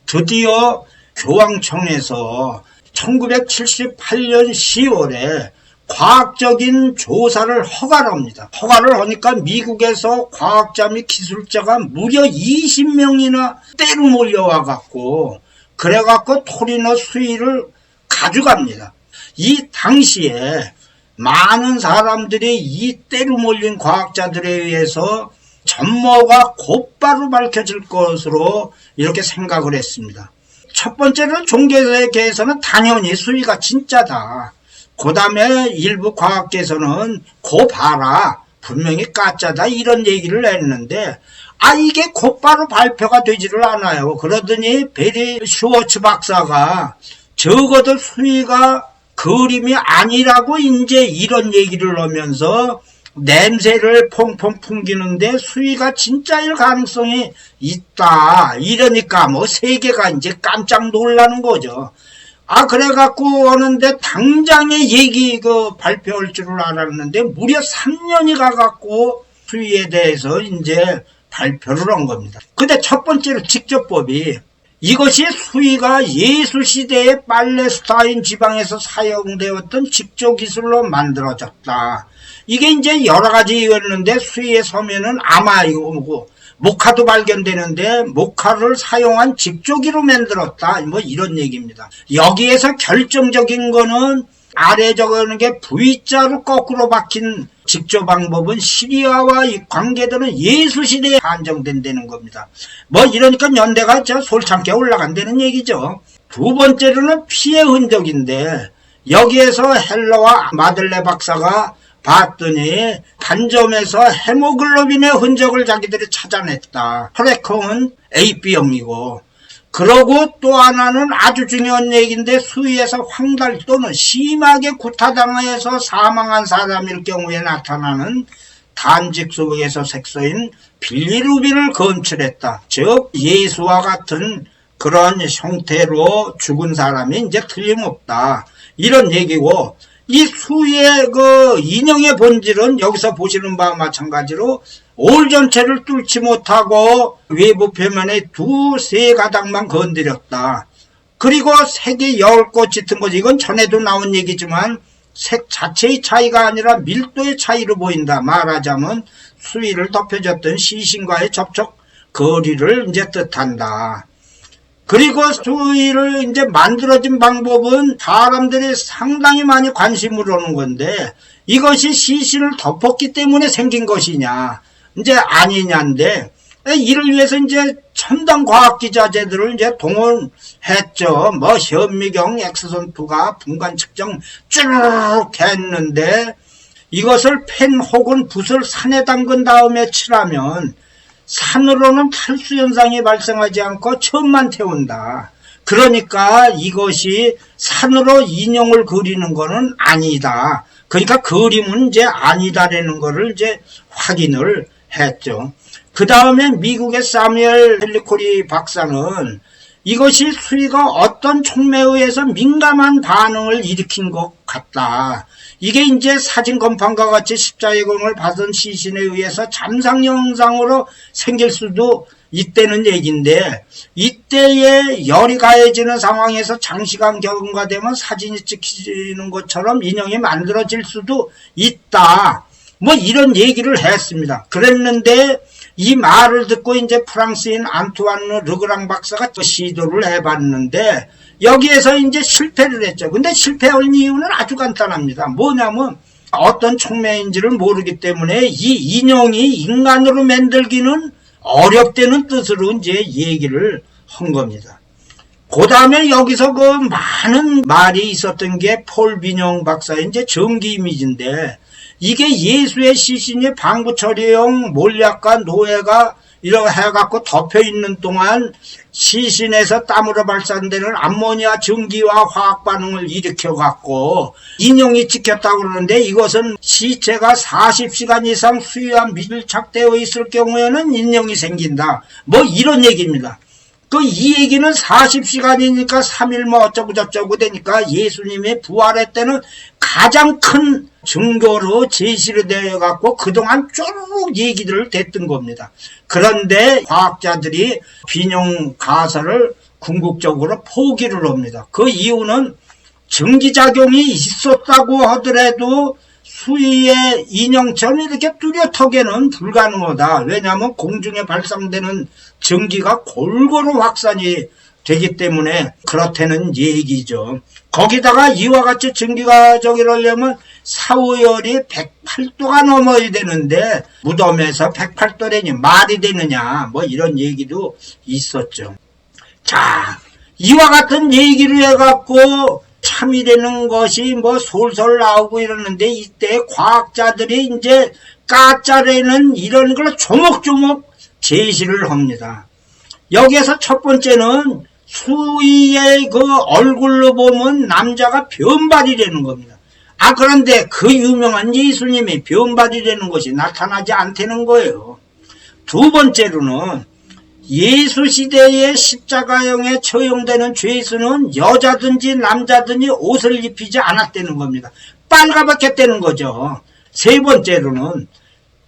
드디어 교황청에서 1978년 10월에 과학적인 조사를 허가를 합니다. 허가를 하니까 미국에서 과학자 및 기술자가 무려 20명이나 때로 몰려와갖고 그래갖고 토리노 수의를 가져갑니다. 이 당시에 많은 사람들이 이 때로 몰린 과학자들에 의해서 전모가 곧바로 밝혀질 것으로 이렇게 생각을 했습니다. 첫 번째는 종교계에서는 당연히 수의가 진짜다. 그 다음에 일부 과학계에서는 고 봐라 분명히 가짜다 이런 얘기를 했는데 이게 곧바로 발표가 되지를 않아요. 그러더니 베리 슈워츠 박사가 적어도 수의가 그림이 아니라고 이제 이런 얘기를 하면서 냄새를 퐁퐁 풍기는데 수의가 진짜일 가능성이 있다. 이러니까 뭐 세계가 이제 깜짝 놀라는 거죠. 그래갖고 오는데 당장에 얘기 발표할 줄을 알았는데 무려 3년이 가갖고 수의에 대해서 이제 발표를 한 겁니다. 근데 첫 번째로 직접법이 이것이 수의가 예수시대의 팔레스타인 지방에서 사용되었던 직조기술로 만들어졌다. 이게 이제 여러 가지였는데 수의의 서면은 아마이고 목화도 발견되는데 목화를 사용한 직조기로 만들었다. 뭐 이런 얘기입니다. 여기에서 결정적인 거는 아래 적어놓은 게 V자로 거꾸로 박힌 직조 방법은 시리아와 관계되는 예수시대에 한정된다는 겁니다. 뭐 이러니까 연대가 솔창게 올라간다는 얘기죠. 두 번째로는 피해 흔적인데 여기에서 헬러와 마들레 박사가 봤더니 반점에서 헤모글로빈의 흔적을 자기들이 찾아냈다. 혈액형은 AB형이고 그러고 또 하나는 아주 중요한 얘기인데 수의에서 황달 또는 심하게 구타당해서 사망한 사람일 경우에 나타나는 단직 속에서 색소인 빌리루빈을 검출했다. 즉 예수와 같은 그런 형태로 죽은 사람이 이제 틀림없다. 이런 얘기고 이 수의의 인형의 본질은 여기서 보시는 바와 마찬가지로 올 전체를 뚫지 못하고 외부 표면에 두세 가닥만 건드렸다. 그리고 색이 10꽃 짙은 거지. 이건 전에도 나온 얘기지만 색 자체의 차이가 아니라 밀도의 차이로 보인다. 말하자면 수의를 덮여줬던 시신과의 접촉 거리를 이제 뜻한다. 그리고 수의를 이제 만들어진 방법은 사람들이 상당히 많이 관심을 하는 건데 이것이 시신을 덮었기 때문에 생긴 것이냐 이제 아니냐인데 이를 위해서 이제 첨단 과학 기자재들을 이제 동원했죠. 뭐 현미경 엑스선투가 분간 측정 쭉 했는데 이것을 펜 혹은 붓을 산에 담근 다음에 칠하면 산으로는 탈수 현상이 발생하지 않고 천만 태운다. 그러니까 이것이 산으로 인형을 그리는 거는 아니다. 그러니까 그림은 이제 아니다라는 거를 이제 확인을 했죠. 그 다음에 미국의 사뮤엘 헬리코리 박사는 이것이 수의가 어떤 촉매에 의해서 민감한 반응을 일으킨 것 같다. 이게 이제 사진 검판과 같이 십자예공을 받은 시신에 의해서 잠상 영상으로 생길 수도 있다는 얘기인데 이때에 열이 가해지는 상황에서 장시간 경과되면 사진이 찍히는 것처럼 인형이 만들어질 수도 있다. 뭐 이런 얘기를 했습니다. 그랬는데 이 말을 듣고 이제 프랑스인 안투아느 르그랑 박사가 시도를 해봤는데 여기에서 이제 실패를 했죠. 근데 실패한 이유는 아주 간단합니다. 뭐냐면 어떤 촉매인지를 모르기 때문에 이 인형이 인간으로 만들기는 어렵다는 뜻으로 이제 얘기를 한 겁니다. 그 다음에 여기서 그 많은 말이 있었던 게 폴 비뇽 박사의 이제 전기 이미지인데 이게 예수의 시신이 방부 처리용 몰약과 노예가 이렇게 해갖고 덮여 있는 동안 시신에서 땀으로 발산되는 암모니아 전기와 화학 반응을 일으켜갖고 인형이 찍혔다고 그러는데 이것은 시체가 40시간 이상 수유와 밀착되어 있을 경우에는 인형이 생긴다. 뭐 이런 얘기입니다. 이 얘기는 40시간이니까 3일 뭐 어쩌고 저쩌고 되니까 예수님이 부활의 때는 가장 큰 증거로 제시를 되어 갖고 그동안 쭉 얘기들을 됐던 겁니다. 그런데 과학자들이 비뇽 가설을 궁극적으로 포기를 합니다. 그 이유는 증기작용이 있었다고 하더라도 수위의 인형처럼 이렇게 뚜렷하게는 불가능하다. 왜냐하면 공중에 발산되는 증기가 골고루 확산이 되기 때문에 그렇다는 얘기죠. 거기다가 이와 같이 증기가 하려면 사후열이 108도가 넘어야 되는데 무덤에서 108도라니 말이 되느냐, 뭐 이런 얘기도 있었죠. 자, 이와 같은 얘기를 해갖고 참이라는 것이 뭐 솔솔 나오고 이러는데, 이때 과학자들이 이제 가짜라는 이런 걸 조목조목 제시를 합니다. 여기에서 첫 번째는 수위의 그 얼굴로 보면 남자가 변발이라는 겁니다. 그런데 그 유명한 예수님이 변발이라는 것이 나타나지 않다는 거예요. 두 번째로는 예수 시대의 십자가형에 처형되는 죄수는 여자든지 남자든지 옷을 입히지 않았다는 겁니다. 빨가벗겼다는 거죠. 세 번째로는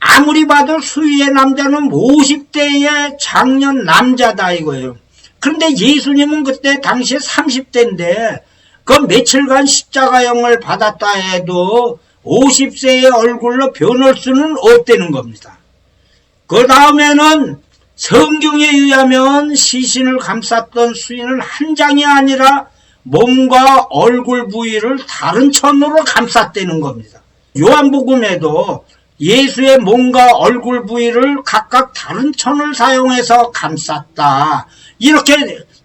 아무리 봐도 수위의 남자는 50대의 장년 남자다 이거예요. 그런데 예수님은 그때 당시에 30대인데 그 며칠간 십자가형을 받았다 해도 50세의 얼굴로 변할 수는 없다는 겁니다. 그 다음에는 성경에 의하면 시신을 감쌌던 수위는 한 장이 아니라 몸과 얼굴 부위를 다른 천으로 감쌌다는 겁니다. 요한복음에도 예수의 몸과 얼굴 부위를 각각 다른 천을 사용해서 감쌌다, 이렇게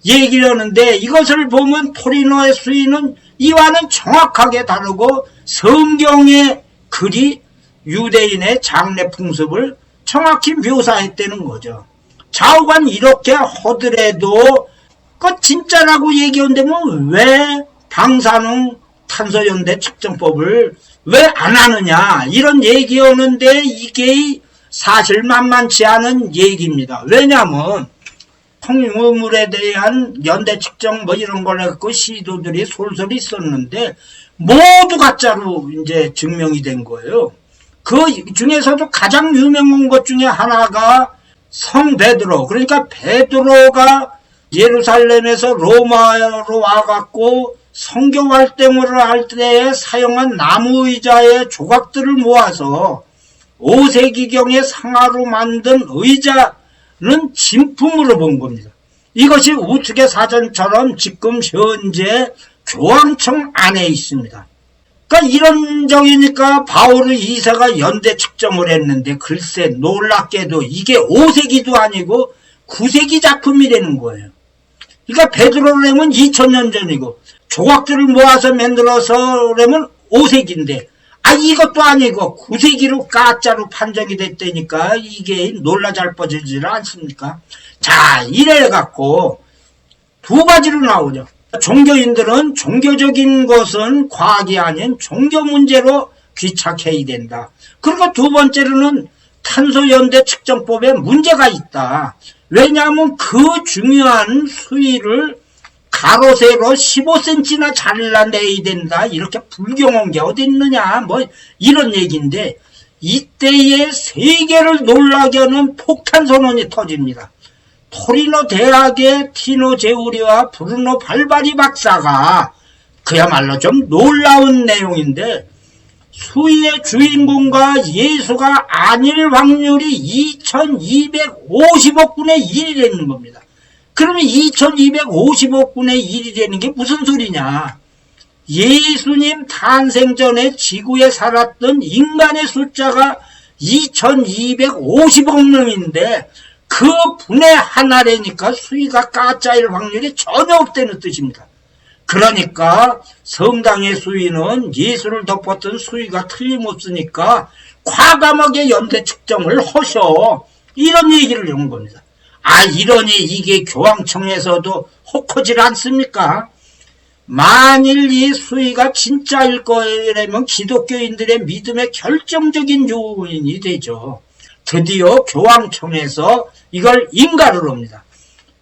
얘기를 하는데, 이것을 보면 토리노의 수위는 이와는 정확하게 다르고 성경의 글이 유대인의 장례 풍습을 정확히 묘사했다는 거죠. 좌우간 이렇게 하더라도 그 진짜라고 얘기한다면 왜 방사능 탄소연대 측정법을 왜 안 하느냐, 이런 얘기하는데 이게 사실 만만치 않은 얘기입니다. 왜냐하면 통유물에 대한 연대 측정 뭐 이런 걸 해갖고 시도들이 솔솔 있었는데 모두 가짜로 이제 증명이 된 거예요. 그 중에서도 가장 유명한 것 중에 하나가 성 베드로, 그러니까 베드로가 예루살렘에서 로마로 와갖고 성경 활동을 할 때에 사용한 나무 의자의 조각들을 모아서 5세기경의 상하로 만든 의자는 진품으로 본 겁니다. 이것이 우측의 사전처럼 지금 현재 교황청 안에 있습니다. 그러니까 이런 적이니까 바오르 2세가 연대 측정을 했는데 글쎄 놀랍게도 이게 5세기도 아니고 9세기 작품이라는 거예요. 그러니까 베드로라면 2000년 전이고 조각들을 모아서 만들어서라면 5세기인데 이것도 아니고 9세기로 가짜로 판정이 됐다니까 이게 놀라 잘 뻗어지질 않습니까? 자, 이래갖고 두 가지로 나오죠. 종교인들은 종교적인 것은 과학이 아닌 종교 문제로 귀착해야 된다. 그리고 두 번째로는 탄소연대 측정법에 문제가 있다. 왜냐하면 그 중요한 수위를 가로 세로 15cm나 잘라내야 된다. 이렇게 불경한 게 어디 있느냐, 뭐 이런 얘기인데, 이때에 세계를 놀라게 하는 폭탄 선언이 터집니다. 토리노 대학의 티노 제우리와 브루노 발바리 박사가 그야말로 좀 놀라운 내용인데, 수위의 주인공과 예수가 아닐 확률이 2250억분의 1이라는 겁니다. 그러면 2250억분의 1이라는 게 무슨 소리냐? 예수님 탄생 전에 지구에 살았던 인간의 숫자가 2250억 명인데 그 분의 하나라니까 수위가 가짜일 확률이 전혀 없다는 뜻입니다. 그러니까 성당의 수위는 예수를 덮었던 수위가 틀림없으니까 과감하게 연대 측정을 하셔, 이런 얘기를 한 겁니다. 이러니 이게 교황청에서도 혹하질 않습니까? 만일 이 수위가 진짜일 거라면 기독교인들의 믿음의 결정적인 요인이 되죠. 드디어 교황청에서 이걸 인가를 합니다.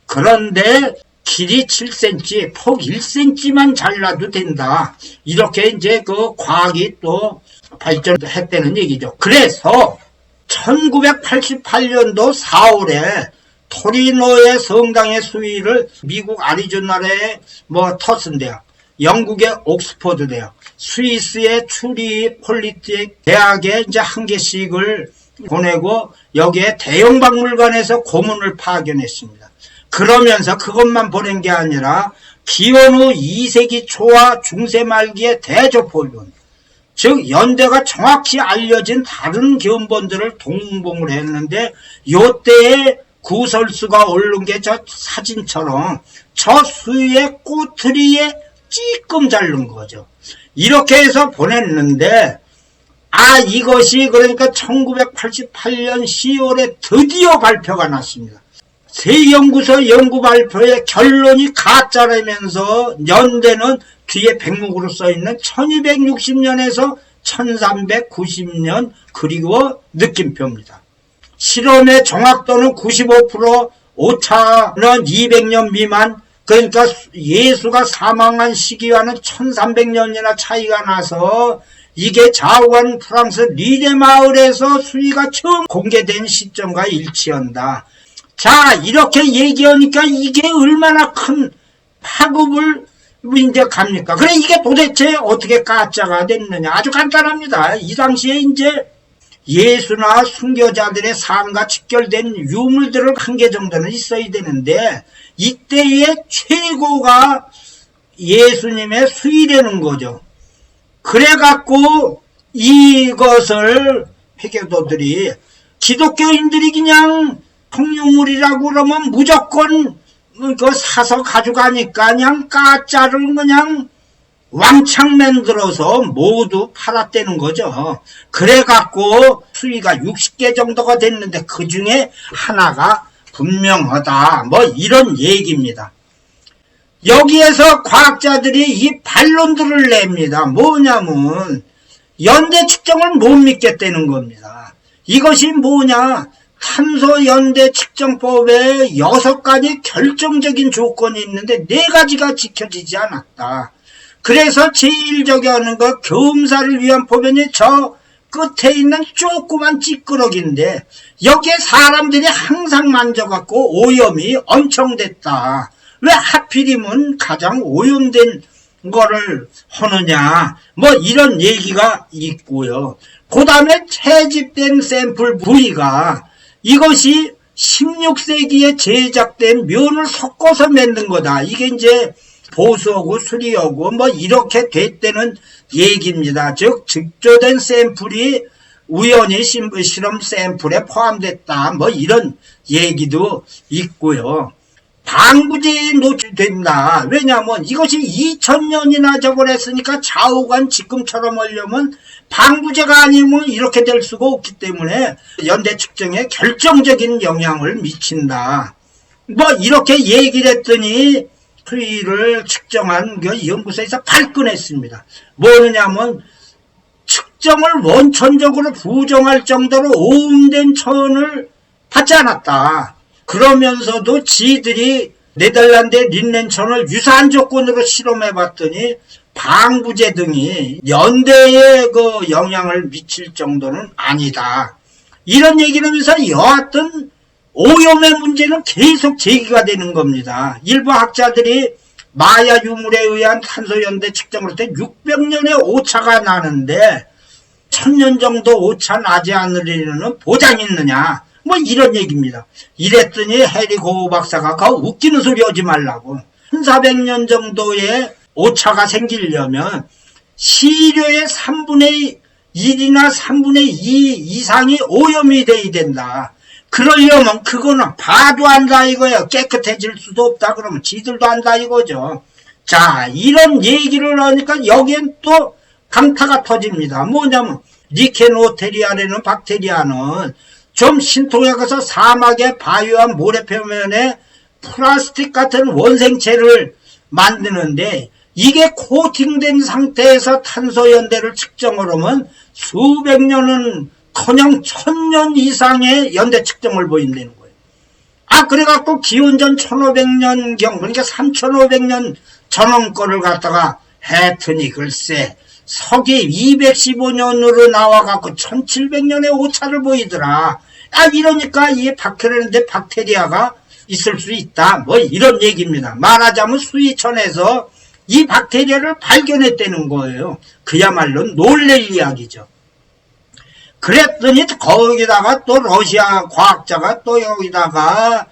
그런데 길이 7cm, 폭 1cm만 잘라도 된다. 이렇게 이제 그 과학이 또 발전했다는 얘기죠. 그래서 1988년도 4월에 토리노의 성당의 수위를 미국 아리조나의 터슨대요. 영국의 옥스퍼드 대요. 스위스의 추리 폴리텍 대학에 이제 한 개씩을 보내고 여기에 대형 박물관에서 고문을 파견했습니다. 그러면서 그것만 보낸 게 아니라 기원후 2세기 초와 중세 말기의 대조포윤, 즉 연대가 정확히 알려진 다른 견본들을 동봉을 했는데 요때에 구설수가 오른 게 저 사진처럼 저 수위의 꼬투리에 찌끔 자른 거죠. 이렇게 해서 보냈는데 이것이 그러니까 1988년 10월에 드디어 발표가 났습니다. 세연구소 연구 발표의 결론이 가짜라면서 연대는 뒤에 백목으로 써있는 1260년에서 1390년 그리고 느낌표입니다. 실험의 정확도는 95%, 오차는 200년 미만, 그러니까 예수가 사망한 시기와는 1300년이나 차이가 나서 이게 좌우한 프랑스 리레 마을에서 수위가 처음 공개된 시점과 일치한다. 자, 이렇게 얘기하니까 이게 얼마나 큰 파급을 이제 갑니까? 그래, 이게 도대체 어떻게 가짜가 됐느냐? 아주 간단합니다. 이 당시에 이제 예수나 순교자들의 삶과 직결된 유물들을 한 개 정도는 있어야 되는데, 이때의 최고가 예수님의 수위라는 거죠. 그래갖고 이것을 회계도들이 기독교인들이 그냥 통유물이라고 그러면 무조건 그거 사서 가져가니까 그냥 가짜를 그냥 왕창 만들어서 모두 팔았다는 거죠. 그래갖고 수위가 60개 정도가 됐는데 그 중에 하나가 분명하다. 이런 얘기입니다. 여기에서 과학자들이 이 반론들을 냅니다. 뭐냐면 연대 측정을 못 믿겠다는 겁니다. 이것이 뭐냐? 탄소 연대 측정법에 6가지 결정적인 조건이 있는데 4가지가 지켜지지 않았다. 그래서 제일 저기 하는 거 겸사를 위한 표면이 저 끝에 있는 조그만 찌끄러기인데 여기에 사람들이 항상 만져갖고 오염이 엄청 됐다. 왜 하필이면 가장 오염된 거를 하느냐, 이런 얘기가 있고요. 그 다음에 채집된 샘플 부위가 이것이 16세기에 제작된 면을 섞어서 만든 거다. 이게 이제 보수하고 수리하고 이렇게 됐다는 얘기입니다. 즉 직조된 샘플이 우연히 실험 샘플에 포함됐다. 이런 얘기도 있고요. 방부제에 노출된다. 왜냐하면 이것이 2000년이나 저걸 했으니까 좌우간 지금처럼 하려면 방부제가 아니면 이렇게 될 수가 없기 때문에 연대 측정에 결정적인 영향을 미친다. 이렇게 얘기를 했더니 수위를 측정한 그 연구소에서 발끈했습니다. 뭐냐면 측정을 원천적으로 부정할 정도로 오음된 천을 받지 않았다. 그러면서도 지들이 네덜란드의 린넨천을 유사한 조건으로 실험해봤더니 방부제 등이 연대에 그 영향을 미칠 정도는 아니다. 이런 얘기를 하면서 여하튼 오염의 문제는 계속 제기가 되는 겁니다. 일부 학자들이 마야 유물에 의한 탄소연대 측정을 할 때 600년의 오차가 나는데 1000년 정도 오차 나지 않으려는 보장이 있느냐, 이런 얘기입니다. 이랬더니 해리 고우 박사가 그 웃기는 소리 하지 말라고. 1400년 정도의 오차가 생기려면 시료의 3분의 1이나 3분의 2 이상이 오염이 돼야 된다. 그러려면 그거는 봐도 안다 이거예요. 깨끗해질 수도 없다 그러면 지들도 안다 이거죠. 자, 이런 얘기를 하니까 여기엔 또 강타가 터집니다. 뭐냐면 니케노테리아라는 박테리아는 좀 신통에 가서 사막의 바위와 모래표면에 플라스틱 같은 원생체를 만드는데 이게 코팅된 상태에서 탄소연대를 측정을 하면 수백 년은 커녕 1000년 이상의 연대 측정을 보인다는 거예요. 그래갖고 기원전 1500년경, 그러니까 3500년 전원 거를 갖다가 했더니 글쎄 서기 215년으로 나와갖고 1700년의 오차를 보이더라. 이러니까 이 박테리아가 있을 수 있다. 뭐 이런 얘기입니다. 말하자면 수위천에서 이 박테리아를 발견했다는 거예요. 그야말로 놀랄 이야기죠. 그랬더니 거기다가 또 러시아 과학자가 또 여기다가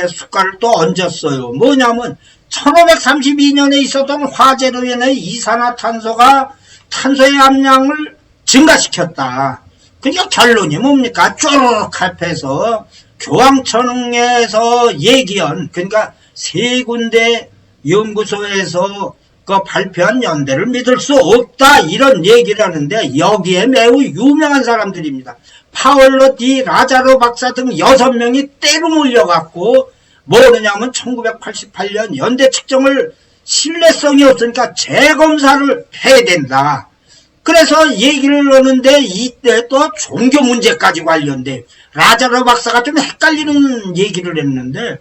숟갈을 또 얹었어요. 뭐냐면 1532년에 있었던 화재로 인해 이산화탄소가 탄소의 함량을 증가시켰다. 그러니까 결론이 뭡니까? 쪼르륵 합해서 교황청에서 얘기한, 그러니까 세 군데 연구소에서 그 발표한 연대를 믿을 수 없다, 이런 얘기를 하는데, 여기에 매우 유명한 사람들입니다. 파올로 디 라자로 박사 등 6명이 때로 몰려갖고 뭐느냐면 1988년 연대 측정을 신뢰성이 없으니까 재검사를 해야 된다. 그래서 얘기를 하는데 이때 또 종교 문제까지 관련돼 라자로 박사가 좀 헷갈리는 얘기를 했는데,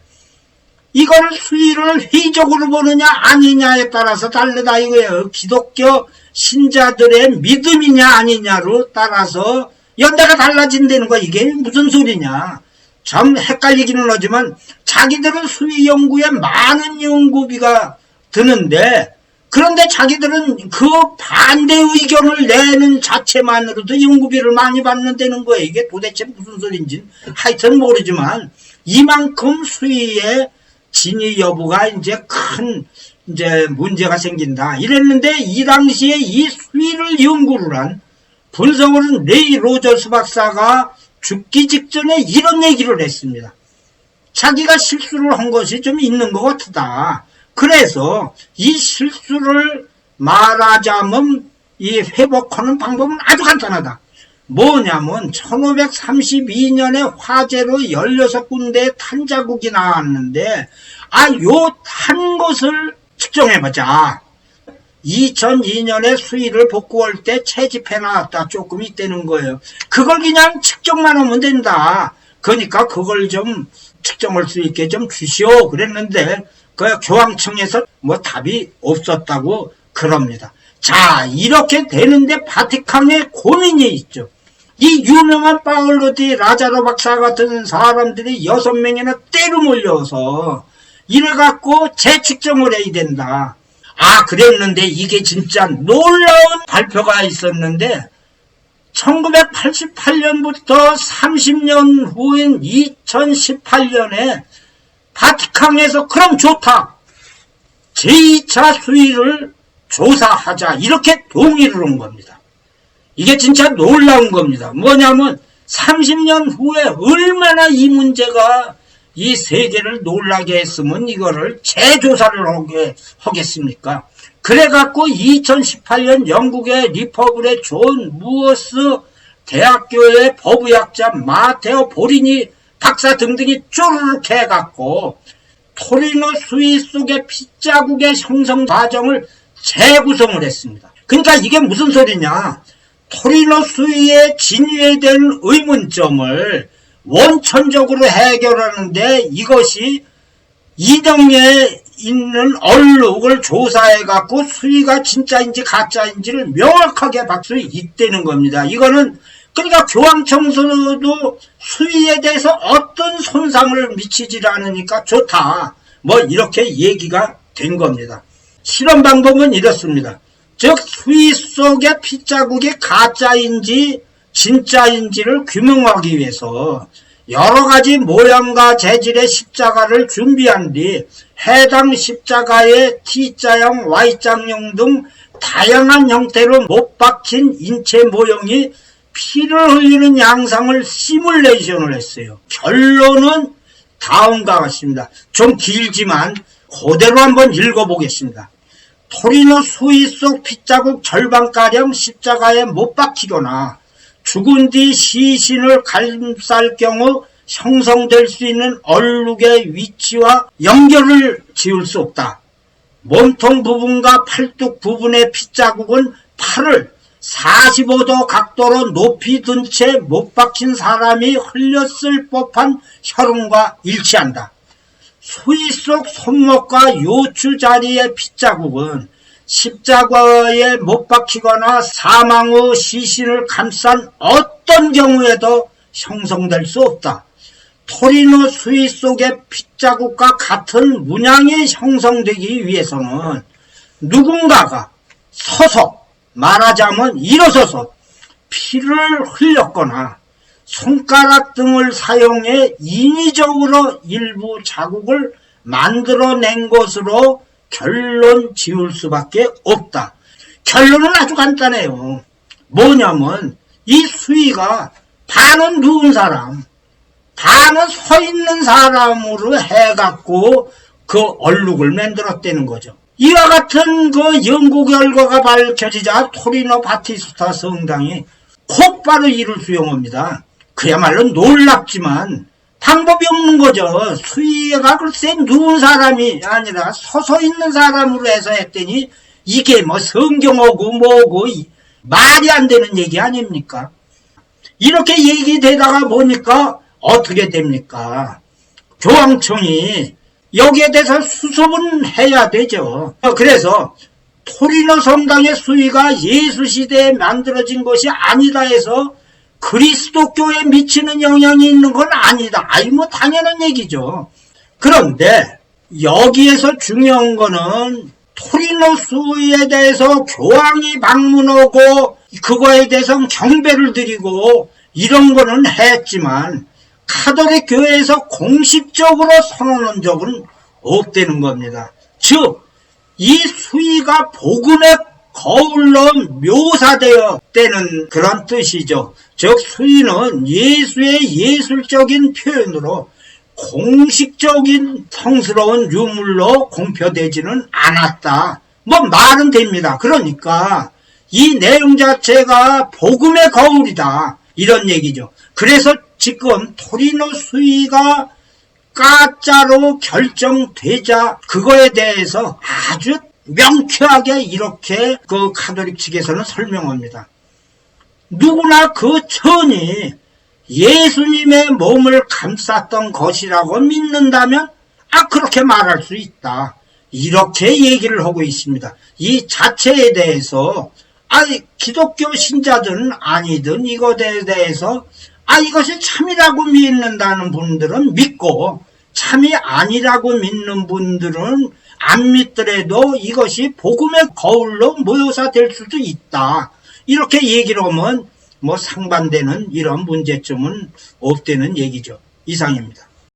이걸 수위를 회의적으로 보느냐 아니냐에 따라서 다르다 이거예요. 기독교 신자들의 믿음이냐 아니냐로 따라서 연대가 달라진다는 거, 이게 무슨 소리냐. 참 헷갈리기는 하지만 자기들은 수위 연구에 많은 연구비가 드는데, 그런데 자기들은 그 반대 의견을 내는 자체만으로도 연구비를 많이 받는다는 거예요. 이게 도대체 무슨 소린지 하여튼 모르지만, 이만큼 수위의 진위 여부가 이제 큰 문제가 생긴다 이랬는데, 이 당시에 이 수위를 연구를 한 분석을 한 레이 로저스 박사가 죽기 직전에 이런 얘기를 했습니다. 자기가 실수를 한 것이 좀 있는 것 같다. 그래서 이 실수를 말하자면 이 회복하는 방법은 아주 간단하다. 뭐냐면 1532년에 화재로 16군데 탄 자국이 나왔는데, 요 탄 것을 측정해보자. 2002년에 수위를 복구할 때 채집해 나왔다. 조금 있다는 거예요. 그걸 그냥 측정만 하면 된다. 그러니까 그걸 좀 측정할 수 있게 좀 주시오. 그랬는데 그 교황청에서 뭐 답이 없었다고 그럽니다. 자, 이렇게 되는데 바티칸에 고민이 있죠. 이 유명한 파올로 디 라자로 박사 같은 사람들이 6명이나 때로 몰려서 이래갖고 재측정을 해야 된다. 그랬는데 이게 진짜 놀라운 발표가 있었는데, 1988년부터 30년 후인 2018년에 바티칸에서 그럼 좋다, 제2차 수위를 조사하자, 이렇게 동의를 한 겁니다. 이게 진짜 놀라운 겁니다. 뭐냐면 30년 후에 얼마나 이 문제가 이 세계를 놀라게 했으면 이거를 재조사를 하겠습니까? 그래갖고 2018년 영국의 리퍼블의 존 무어스 대학교의 법의학자 마테오 보리니 박사 등등이 쪼르륵 해갖고 토리노 수위 속의 핏자국의 형성 과정을 재구성을 했습니다. 그러니까 이게 무슨 소리냐? 토리노 수위의 진위에 대한 의문점을 원천적으로 해결하는데, 이것이 이등에 있는 얼룩을 조사해갖고 수위가 진짜인지 가짜인지를 명확하게 볼 수 있다는 겁니다. 이거는 그러니까 교황청에서도 수위에 대해서 어떤 손상을 미치지 않으니까 좋다, 뭐 이렇게 얘기가 된 겁니다. 실험 방법은 이렇습니다. 즉 수위 속의 핏자국이 가짜인지 진짜인지를 규명하기 위해서 여러가지 모양과 재질의 십자가를 준비한 뒤 해당 십자가에 T자형, Y자형 등 다양한 형태로 못 박힌 인체 모형이 피를 흘리는 양상을 시뮬레이션을 했어요. 결론은 다음과 같습니다. 좀 길지만 그대로 한번 읽어보겠습니다. 토리노 수위 속 핏자국 절반가량 십자가에 못 박히거나 죽은 뒤 시신을 감쌀 경우 형성될 수 있는 얼룩의 위치와 연결을 지을 수 없다. 몸통 부분과 팔뚝 부분의 핏자국은 팔을 45도 각도로 높이 든 채 못 박힌 사람이 흘렸을 법한 혈흔과 일치한다. 수위 속 손목과 요추 자리의 핏자국은 십자가에 못 박히거나 사망 후 시신을 감싼 어떤 경우에도 형성될 수 없다. 토리노 수위 속의 핏자국과 같은 문양이 형성되기 위해서는 누군가가 서서, 말하자면 일어서서 피를 흘렸거나 손가락 등을 사용해 인위적으로 일부 자국을 만들어낸 것으로 결론 지을 수밖에 없다. 결론은 아주 간단해요. 뭐냐면 이 수위가 반은 누운 사람, 반은 서 있는 사람으로 해갖고 그 얼룩을 만들었다는 거죠. 이와 같은 그 연구 결과가 밝혀지자 토리노 바티스타 성당이 곧바로 이를 수용합니다. 그야말로 놀랍지만 방법이 없는 거죠. 수위가 글쎄 누운 사람이 아니라 서서 있는 사람으로 해서 했더니 이게 뭐 성경어고 뭐고 말이 안 되는 얘기 아닙니까? 이렇게 얘기되다가 보니까 어떻게 됩니까? 교황청이 여기에 대해서 수습은 해야 되죠. 그래서 토리노 성당의 수위가 예수시대에 만들어진 것이 아니다 해서 그리스도교에 미치는 영향이 있는 건 아니다. 아이 뭐 당연한 얘기죠. 그런데 여기에서 중요한 거는 토리노 수위에 대해서 교황이 방문하고 그거에 대해서 경배를 드리고 이런 거는 했지만 카톨릭 교회에서 공식적으로 선언한 적은 없다는 겁니다. 즉 이 수위가 복음의 거울로 묘사되었다는 그런 뜻이죠. 즉 수위는 예수의 예술적인 표현으로 공식적인 성스러운 유물로 공표되지는 않았다. 뭐 말은 됩니다. 그러니까 이 내용 자체가 복음의 거울이다. 이런 얘기죠. 그래서 지금 토리노 수위가 가짜로 결정되자 그거에 대해서 아주 명쾌하게 이렇게 그 카톨릭 측에서는 설명합니다. 누구나 그 천이 예수님의 몸을 감쌌던 것이라고 믿는다면 그렇게 말할 수 있다. 이렇게 얘기를 하고 있습니다. 이 자체에 대해서 기독교 신자들은 아니든 이것에 대해서 이것이 참이라고 믿는다는 분들은 믿고 참이 아니라고 믿는 분들은 안 믿더라도 이것이 복음의 거울로 묘사될 수도 있다. 이렇게 얘기를 하면 뭐 상반되는 이런 문제점은 없다는 얘기죠. 이상입니다.